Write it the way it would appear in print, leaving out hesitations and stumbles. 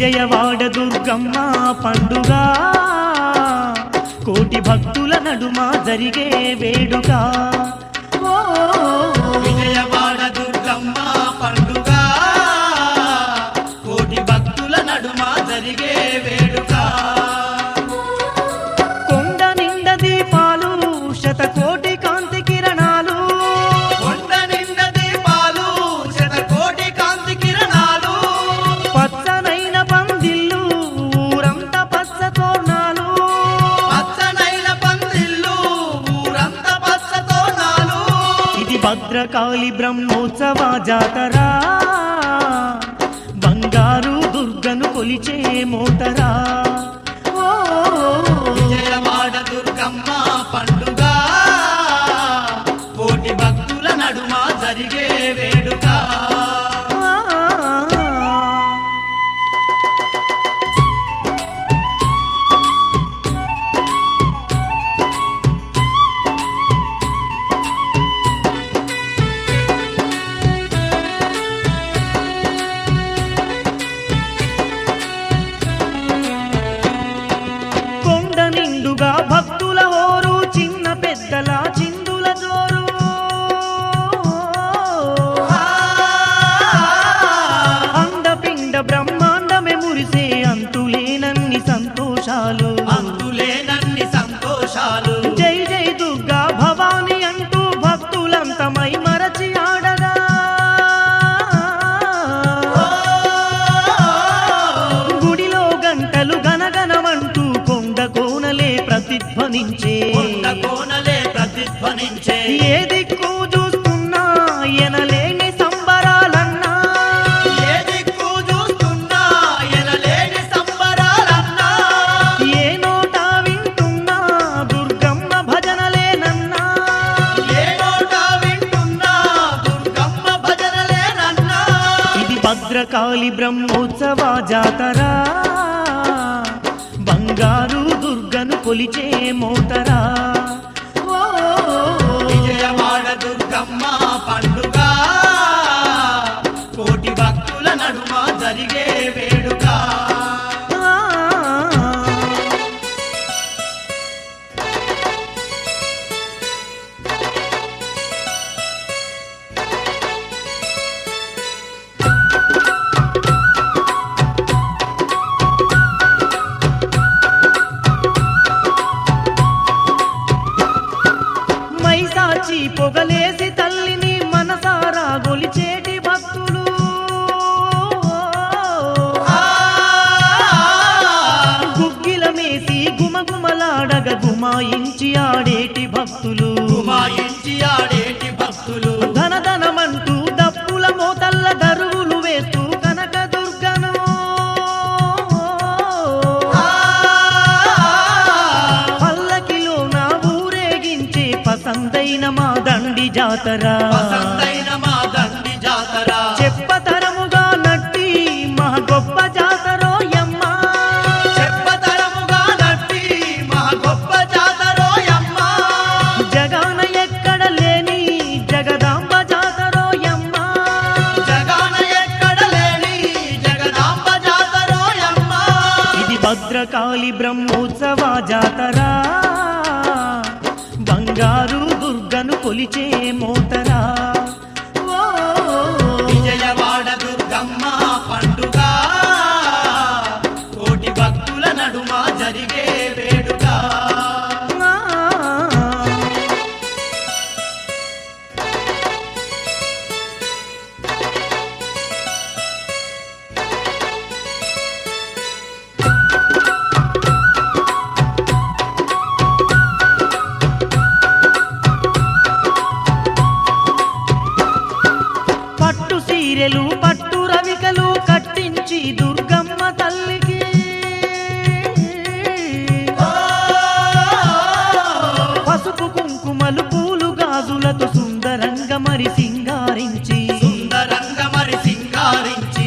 విజయవాడ దుర్గమ్మ పండుగ కోటి భక్తుల నడుమ జరిగే వేడుక విజయవాడ దుర్గమ్మ పండుగ కోటి భక్తుల నడుమ జరిగే వేడుక కొండ నిండ దీపాలు శతకోటి కాంతి కిరణాలు కొండ నిండ దీపాలు శతకోటి కాంతి కిరణాలు పచ్చనైన పందిళ్ళు ఊరంతా పచ్చ తోరణాలు పచ్చనైన పందిళ్ళు ఊరంతా పచ్చ తోరణాలు ఇది భద్రకాళి బ్రహ్మోత్సవ జాతర బంగారు దుర్గను కొలిచే మోతరా విజయవాడ దుర్గమ్మ పండుగ కోటి భక్తుల నడుమ జరిగే వేడుక కొండ నిండుగా భక్తుల హోరు చిన్న పెద్దల చిందుల జోరు అండపిండ బ్రహ్మాండమే మురిసే అంతులేనన్ని సంతోషాలు అంతులేనన్ని సంతోషాలు జై జై దుర్గా భవాని అంటూ భక్తులంతమై మరచి ఆడగా గుడిలో గంటలు గనగనమంటూ కొండ కోనలే ప్రతిధ్వనించే కొండ కోనలే ప్రతిధ్వనించే ఏ దిక్కు చూస్తున్నా ఎనలేని సంబరాలన్నా ఏ దిక్కు చూస్తున్నా ఎనలేని సంబరాలన్నా ఏ నోట వింటున్నా దుర్గమ్మ భజనలేనన్నా ఏ నోట వింటున్నా దుర్గమ్మ భజనలేనన్నా ఇది భద్రకాళి బ్రహ్మోత్సవ జాతర బంగారు దుర్గను కొలిచే మోతరా విజయవాడ దుర్గమ్మ పండుగ కోటి భక్తుల నడుమ జరిగే వేడుక మైసాచి పొగలేసి తల్లిని మనసారా గొలిచేటి భక్తులు గుగ్గిల మేసి గుమగుమలాడగ గుమాయించి ఆడేటి భక్తులు గుమాయించి ఆడేటి భక్తులు ధనధనమంటూ దప్పుల మోతల్ల దరువులు వేస్తూ కనక దుర్గను పల్లకిలో నా ఊరేగించే పసందైన మా దండి జాతర పసందైన మా దండి జాతర చెప్పతరముగా నట్టి మా గొప్ప జాతరోయమ్మ చెప్పతరముగా నట్టి మా గొప్ప జాతరోయమ్మ జగాన ఎక్కడ లేని జగదాంబ జాతరోయమ్మ జగాన ఎక్కడ లేని జగదాంబ జాతరోయమ్మ ఇది భద్రకాళి బ్రహ్మోత్సవ జాతర బంగారు దుర్గను కొలిచే మోతరా విజయవాడ దుర్గమ్మ పండుగ కోటి భక్తుల నడుమ జరిగే వేడుక పట్టు సీరెలు పట్టు రవికలు కట్టించి దుర్గమ్మ తల్లికి పసుపు కుంకుమలు పూలు గాజులతో సుందరంగా మరి సింగారించి సుందరంగా మరి సింగారించి